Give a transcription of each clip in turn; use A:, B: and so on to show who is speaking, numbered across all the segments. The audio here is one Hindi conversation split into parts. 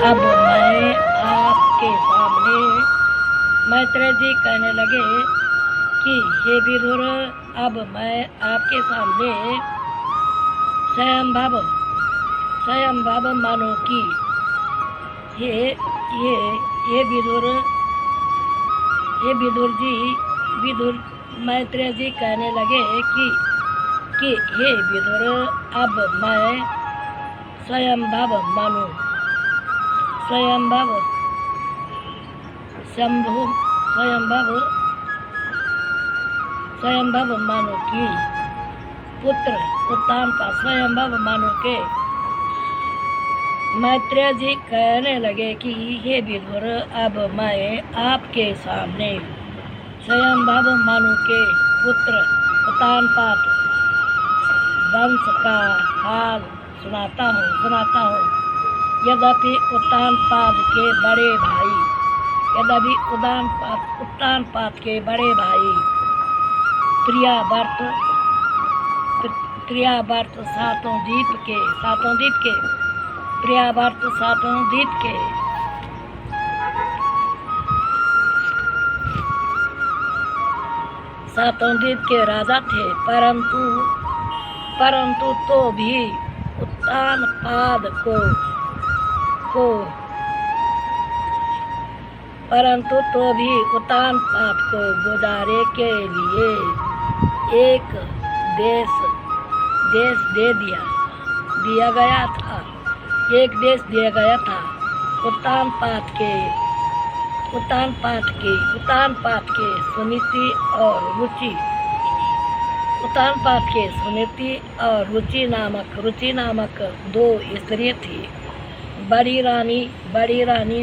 A: अब मैं आपके सामने। मैत्रेय जी कहने लगे कि हे विदुर, अब मैं आपके सामने स्वयंभव मानो कि ये विदुर मैत्रेय जी कहने लगे कि हे विदुर, अब मैं स्वयंभव मानो कि पुत्र उत्तानपाद स्वयंभव मानो के। मैत्रेय जी कहने लगे कि हे विदुर, अब मैं आपके सामने स्वयंभव मानु के पुत्र उत्तानपाद वंश का हाल सुनाता हूँ। यद्यपि उत्तानपाद के बड़े भाई प्रियाव्रत सातों द्वीप के राजा थे, परंतु तो भी उत्तानपाद को गुजारे के लिए एक देश दिया गया था। उत्तानपाद के सुनीति नामक दो स्त्रियां थी। बड़ी रानी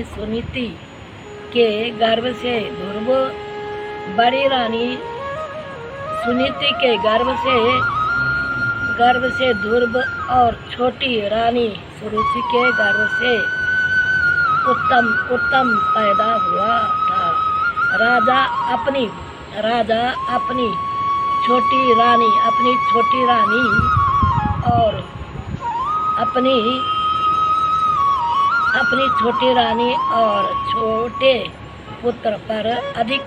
A: सुनीति के गर्भ से ध्रुव और छोटी रानी सुरुचि के गर्भ से उत्तम पैदा हुआ था। राजा अपनी छोटी रानी और छोटे पुत्र पर अधिक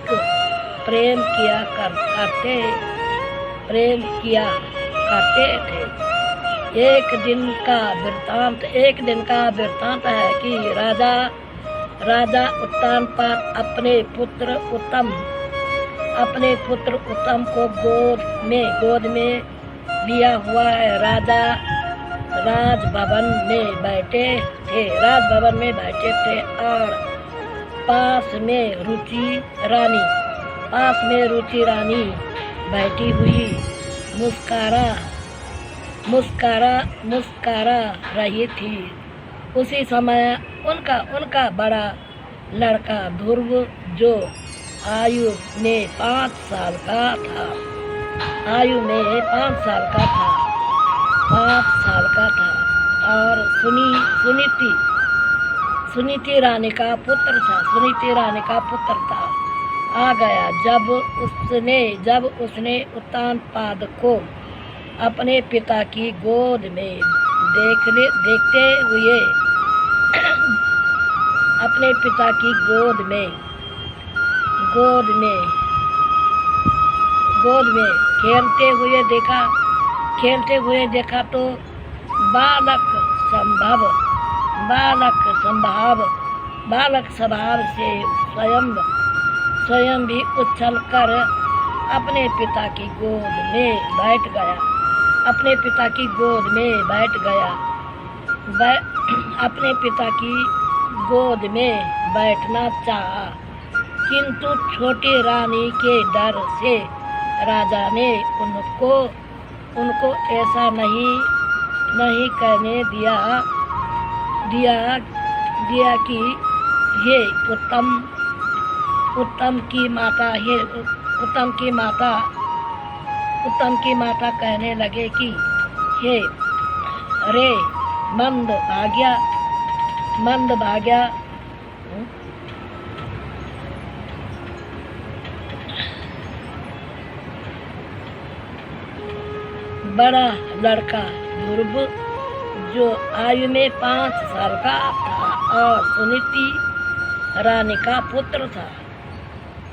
A: प्रेम किया करते थे। एक दिन का वृत्तांत है कि राजा उत्तानपाद अपने पुत्र उत्तम को गोद में लिया हुआ है। राजा राजभवन में बैठे थे और पास में रुचि रानी बैठी हुई मुस्कारा रही थी। उसी समय उनका बड़ा लड़का ध्रुव, जो आयु में 5 साल का था, और सुनीति रानी का पुत्र था, आ गया। जब उसने उत्तानपाद को अपने पिता की गोद में देखते हुए खेलते हुए देखा तो बालक स्वभाव से स्वयं भी उछल कर अपने पिता की गोद में बैठना चाहा, किंतु छोटी रानी के डर से राजा ने उनको ऐसा नहीं करने दिया कि ये उत्तम की माता कहने लगे कि हे रे मंद भाग्या, बड़ा लड़का ध्रुव, जो आयु में 5 साल का था और सुनीति रानी का पुत्र था,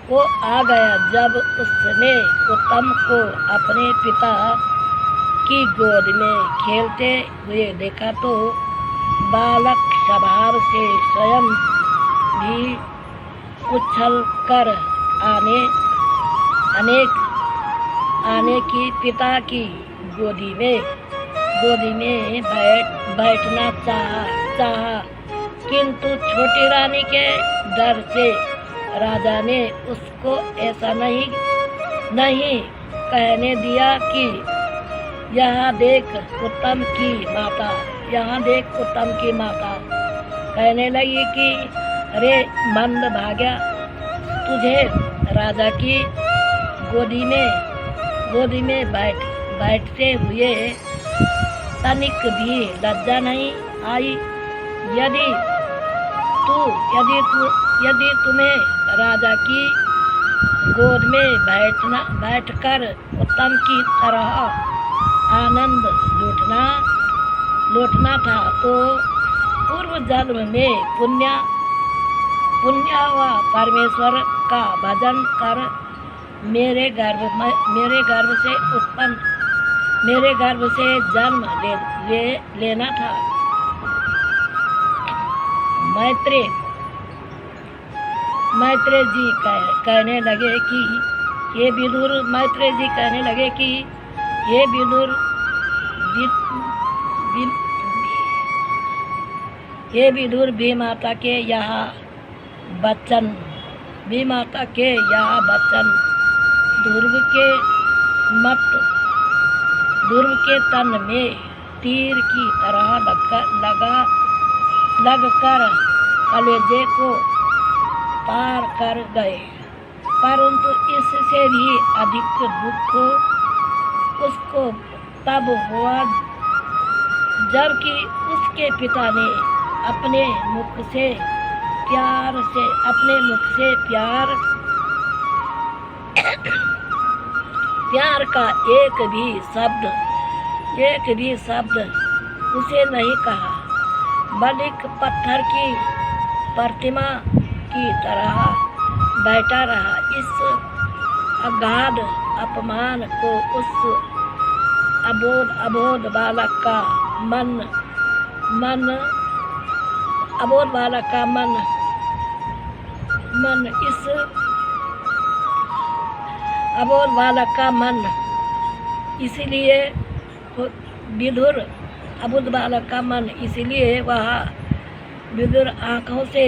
A: वो आ गया। जब उसने उत्तम को अपने पिता की गोद में खेलते हुए देखा तो बालक स्वभाव से स्वयं भी उछल कर आने की पिता की गोदी में बैठना चाहा, किंतु छोटी रानी के डर से राजा ने उसको ऐसा नहीं कहने दिया कि यहाँ देख उत्तम की माता कहने लगी कि अरे मंद भाग्या, तुझे राजा की गोदी में बैठते हुए तनिक भी लज्जा नहीं आई। यदि तुम्हें राजा की गोद में बैठकर उत्तम की तरह आनंद लूटना था तो पूर्व जन्म में पुण्य व परमेश्वर का भजन कर मेरे गर्भ से जन्म लेना था। मैत्रेय जी कहने लगे कि ये विदुर भी माता के यहाँ बच्चन ध्रुव के तन में तीर की तरह लगकर कलेजे को पार कर गए, परंतु इससे भी अधिक दुख उसको तब हुआ जबकि उसके पिता ने अपने मुख से प्यार का एक भी शब्द उसे नहीं कहा, बल्कि पत्थर की प्रतिमा की तरह बैठा रहा। इस अगाध अपमान को उस अबोध बालक का मन इसलिए वह विदुर आंखों से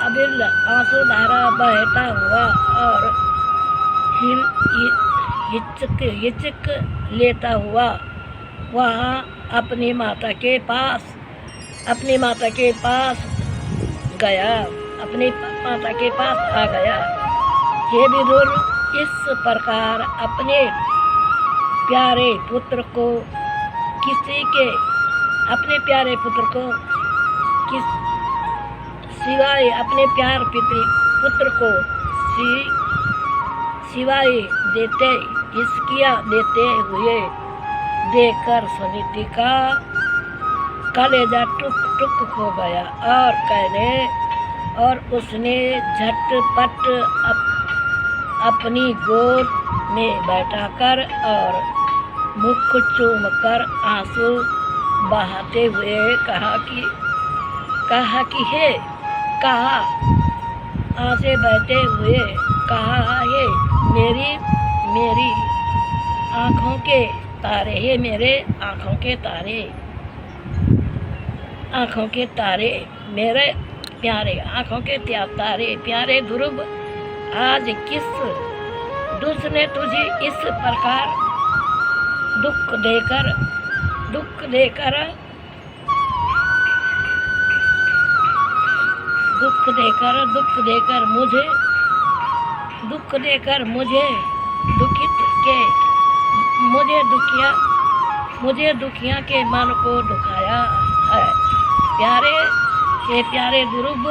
A: अबिल आंसू धारा बहता हुआ और हिचक लेता हुआ वहाँ अपनी माता के पास आ गया। हे विदुर, इस प्रकार अपने प्यारे पुत्र को सिवाय अपने प्यार पुत्र को सिवाय देते हुए देखकर सुनीति का कलेजा टुक हो गया और उसने झटपट अपनी गोद में बैठाकर और मुख चूमकर आंसू बहाते हुए कहा हे मेरी आँखों के तारे, हे मेरे आँखों के तारे, मेरे प्यारे आँखों के तारे, प्यारे ध्रुव, आज किस दुष्ट ने तुझे इस प्रकार दुख देकर मुझे दुखिया के मन को दुखाया है। प्यारे हे प्यारे ध्रुव,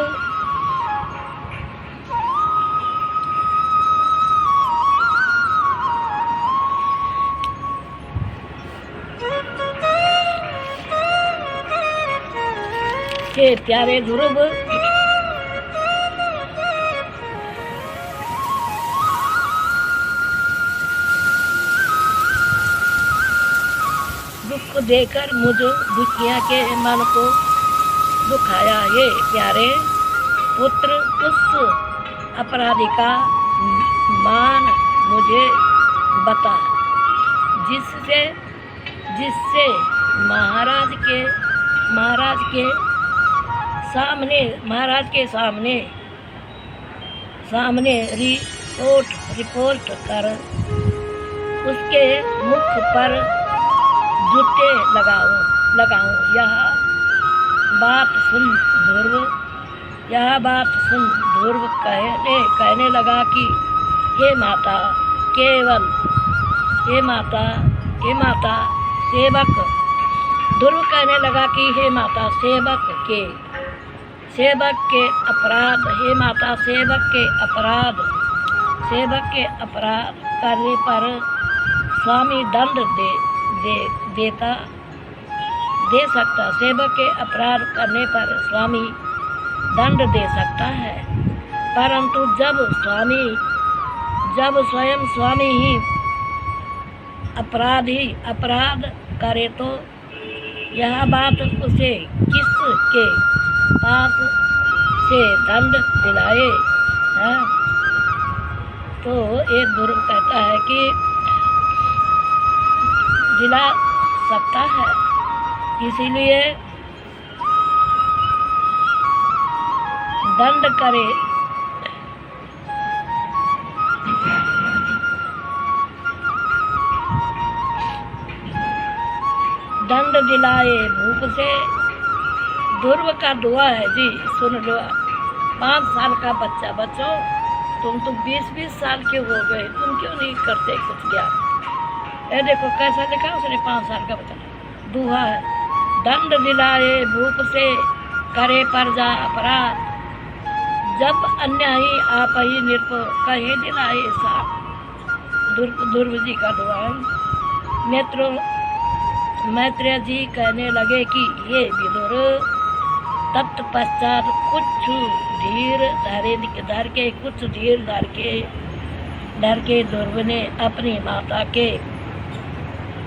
A: हे प्यारे ध्रुव, दुख देकर मुझ दुखिया के मन को दुखाया। ये प्यारे पुत्र, उस अपराधी का मान मुझे बता जिससे जिससे महाराज के सामने रिपोर्ट कर उसके मुख पर जूते लगाऊं। यह बात सुन ध्रुव कहने लगा कि हे माता सेवक। ध्रुव कहने लगा कि हे माता सेवक के अपराध, हे माता सेवक के अपराध करने पर स्वामी दंड दे सकता। सेवक के अपराध करने पर स्वामी दंड दे सकता है, परंतु जब स्वयं स्वामी ही अपराध करे तो यह बात उसे किसके पास से दंड दिलाए है? तो एक ध्रुव कहता है कि दिला सकता है, इसीलिए दंड करे। दंड दिलाए भूप से। ध्रुव का दुआ है जी, सुन लो। 5 साल का बच्चा, बच्चों तुम तो 20-20 साल के हो गए, तुम क्यों नहीं करते कुछ ज्ञान? ये देखो कैसा लिखा उसने, 5 साल का बच्चा। दुआ है, दंड दिलाए भूप से करे प्रजा अपराध, जब अन्यायी आप ही निरपो कहे दिलाए साथ। ध्रुव जी का दुआ है। मैत्रेय जी कहने लगे कि ये विदुर, तत्पश्चात कुछ धीर धर के ध्रुव ने अपनी माता के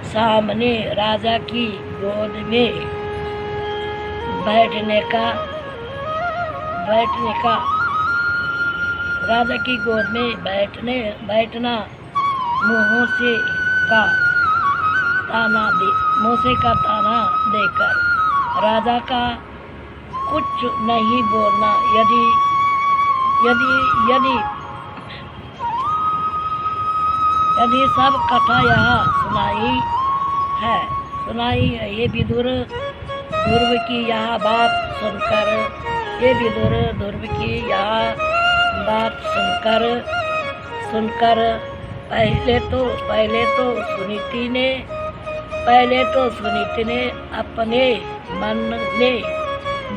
A: सामने राजा की गोद में बैठने का राजा की गोद में बैठना मूसे का ताना देकर राजा का कुछ नहीं बोलना। यदि सब कथा यहाँ सुनाई है। ये विदुर ध्रुव की यह बात सुनकर पहले तो सुनीति ने अपने मन में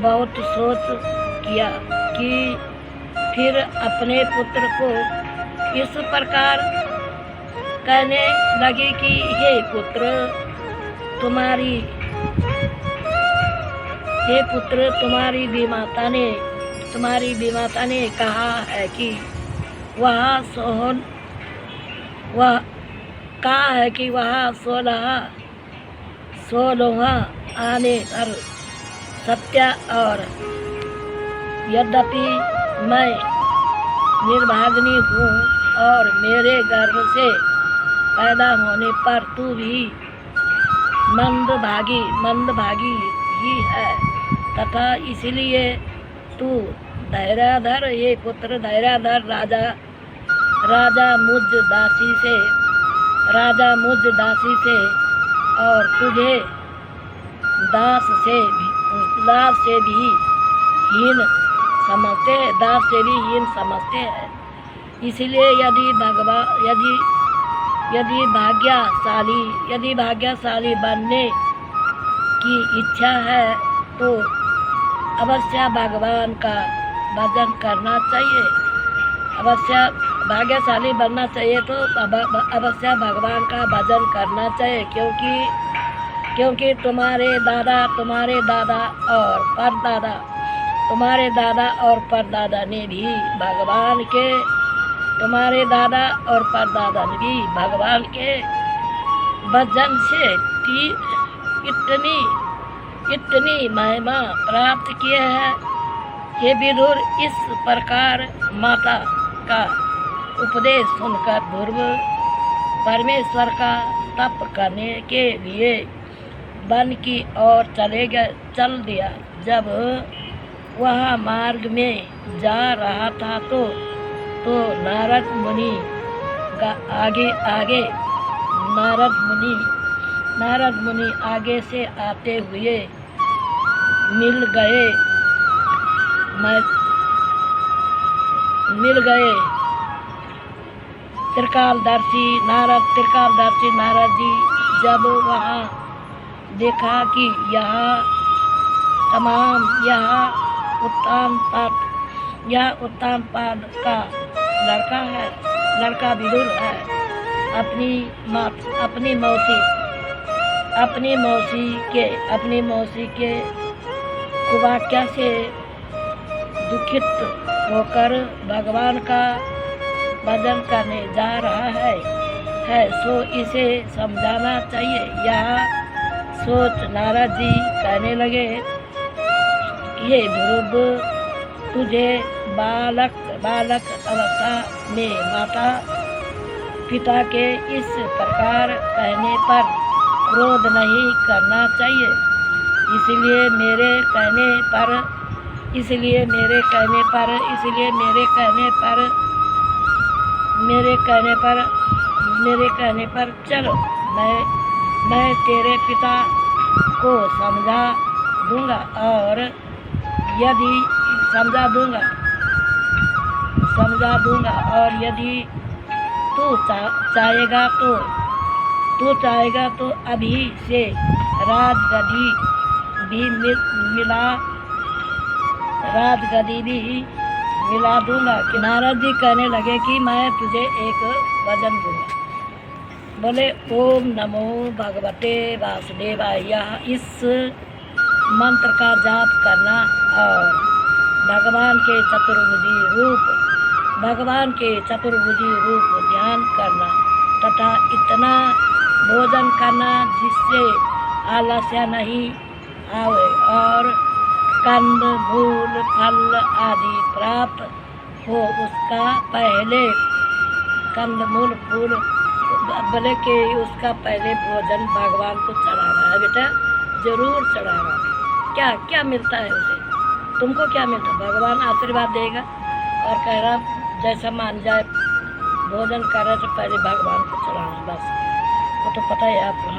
A: बहुत सोच किया कि फिर अपने पुत्र को इस प्रकार कहने लगी कि हे पुत्र तुम्हारी भी माता ने कहा है कि वह 16 आने पर सत्य, और यद्यपि मैं निर्भाग्नि हूँ और मेरे गर्भ से पैदा होने पर तू भी मंदभागी ही है, तथा इसलिए तू धैर्यधर। ये पुत्र धैर्यधर। राजा मुझ दासी से और तुझे दास से भी हीन समझते हैं। इसलिए यदि भाग्यशाली बनने की इच्छा है तो अवश्य भगवान का भजन करना चाहिए। अवश्य भाग्यशाली बनना चाहिए तो अवश्य भगवान का भजन करना चाहिए, क्योंकि तुम्हारे दादा और परदादा, तुम्हारे दादा और परदादा ने भी भगवान के, तुम्हारे दादा और परदादा ने भी भगवान के भजन से इतनी महिमा प्राप्त किए हैं। हे विदुर, इस प्रकार माता का उपदेश सुनकर ध्रुव परमेश्वर का तप करने के लिए वन की ओर चल दिया। जब वह मार्ग में जा रहा था तो नारद मुनि का आगे नारद मुनि आगे से आते हुए मिल गए। त्रिकालदर्शी नारद जी जब वहाँ देखा कि यह उत्तानपाद का लड़का विदुर है, अपनी मौसी के कुवाक्य से दुखित होकर भगवान का भजन करने जा रहा है, सो इसे समझाना चाहिए। यह सोच नारद जी कहने लगे, ये ध्रुव, तुझे बालक अवस्था में माता पिता के इस प्रकार कहने पर क्रोध नहीं करना चाहिए। इसलिए मेरे कहने पर चलो, मैं तेरे पिता को समझा दूंगा, और यदि तू चाहेगा तो अभी से राजगद्दी भी मिला दूंगा। कि नारद जी कहने लगे कि मैं तुझे एक वचन दूंगा। बोले, ओम नमो भगवते वासुदेवाय। इस मंत्र का जाप करना और भगवान के चतुर्भुजी रूप ध्यान करना तथा इतना भोजन करना जिससे आलस्य नहीं आवे और कंद मूल फल आदि प्राप्त हो, उसका पहले कंदमूल फूल बोले कि उसका पहले भोजन भगवान को चढ़ाना है। बेटा जरूर चढ़ाना। क्या क्या मिलता है उसे? तुमको क्या मिलता है? भगवान आशीर्वाद देगा और कह रहा जैसा मान जाए, भोजन कर रहे तो पहले भगवान को चढ़ाना, बस वो तो पता है आपको।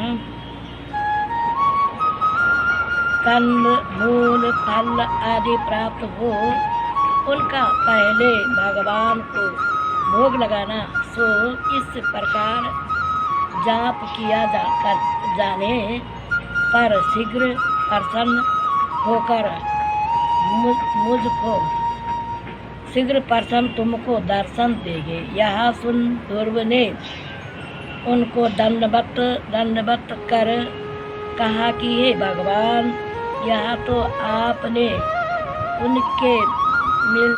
A: कंद मूल फल आदि प्राप्त हो, उनका पहले भगवान को भोग लगाना। सो इस प्रकार जाप किया जाने पर शीघ्र प्रसन्न होकर तुमको दर्शन देंगे। यह सुन ध्रुव ने उनको दंडवत कर कहा कि हे भगवान, यह तो आपने उनके मिल